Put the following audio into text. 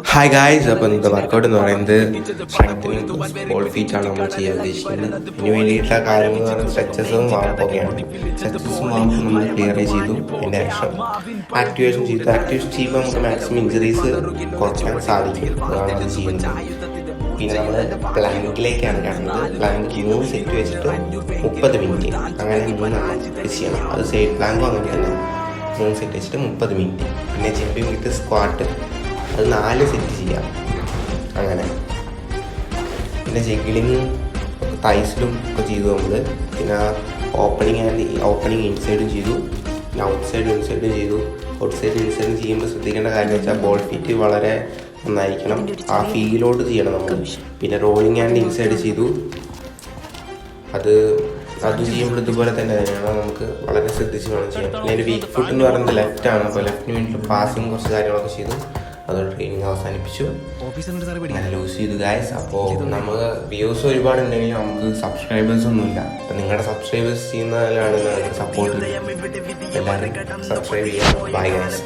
Hi guys, അപ്പോൾ ഇന്നത്തെ workout എന്ന് പറയുന്നത് സ്ട്രെങ്തനിങ് ബോൾ ഫീറ്റ് ആണ് നമ്മൾ ചെയ്യാൻ ഉദ്ദേശിക്കുന്നത്. ഇതിന് വേണ്ടിയിട്ടുള്ള കാര്യങ്ങൾ എന്ന് പറയുന്നത് സ്ട്രെച്ചസും വാമപ്പൊക്കെയാണ്. സ്ട്രെച്ചസും വാമപ്പും നമ്മൾ ക്ലിയർ ചെയ്തു. അതിൻ്റെ ആക്ടിവേഷൻ ചെയ്തു. ആക്ടിവേഷൻ ചെയ്യുമ്പോൾ നമുക്ക് മാക്സിമം ഇഞ്ചറീസ് കുറയ്ക്കാൻ സാധിക്കും. അതാണ് അത് ചെയ്യുന്നത്. പിന്നെ നമ്മൾ പ്ലാങ്കിലേക്കാണ് കാണുന്നത്. പ്ലാങ്ക് 3 സെറ്റ് വെച്ചിട്ട് 30 മിനിറ്റ് അങ്ങനെ 3 ചെയ്യണം. അത് സൈഡ് പ്ലാങ്കും അങ്ങനെ തന്നെ 3 സെറ്റ് വെച്ചിട്ട് 30 മിനിറ്റ്. പിന്നെ ജമ്പിങ് വിത്ത് സ്ക്വാട്ട് അത് 4 സെറ്റ് ചെയ്യാം അങ്ങനെ. പിന്നെ ജഗ്ലിങ് തൈസിലും ഒക്കെ ചെയ്തു നമ്മൾ. പിന്നെ ഓപ്പണിങ് ഇൻസൈഡും ചെയ്തു. പിന്നെ ഔട്ട് സൈഡും ഇൻസൈഡും ചെയ്തു. ഔട്ട് സൈഡ് ഇൻസൈഡും ചെയ്യുമ്പോൾ ശ്രദ്ധിക്കേണ്ട കാര്യം എന്ന് വെച്ചാൽ ബോൾ ഫീറ്റ് വളരെ നന്നായിരിക്കണം. ആ ഫീലോട്ട് ചെയ്യണം നമ്മൾ. പിന്നെ റോളിങ് ആൻഡ് ഇൻസൈഡ് ചെയ്തു. അത് ചെയ്യുമ്പോൾ ഇതുപോലെ തന്നെ തന്നെയാണ്. നമുക്ക് വളരെ ശ്രദ്ധിച്ച് വേണം ചെയ്യാൻ. പിന്നെ അതിൻ്റെ വീക്ക് ഫുട്ട് എന്ന് പറയുന്നത് ലെഫ്റ്റാണ്. അപ്പോൾ ലെഫ്റ്റിന് വേണ്ടിയിട്ട് പാസിങ് കുറച്ച് കാര്യങ്ങളൊക്കെ ചെയ്തു. അതോടെ ട്രെയിനിങ് അവസാനിപ്പിച്ചു. ഞാൻ ലൂസ് ചെയ്തു ഗായ്സ്. അപ്പോൾ നമുക്ക് വ്യൂസ് ഒരുപാട് ഉണ്ടെങ്കിലും നമുക്ക് സബ്സ്ക്രൈബേഴ്സ് ഒന്നുമില്ല. അപ്പം നിങ്ങളുടെ സബ്സ്ക്രൈബേഴ്സ് ചെയ്യുന്നതിലാണ് നിങ്ങൾക്ക് സപ്പോർട്ട്. എല്ലാവരും സബ്സ്ക്രൈബ് ചെയ്യാം. Bye guys.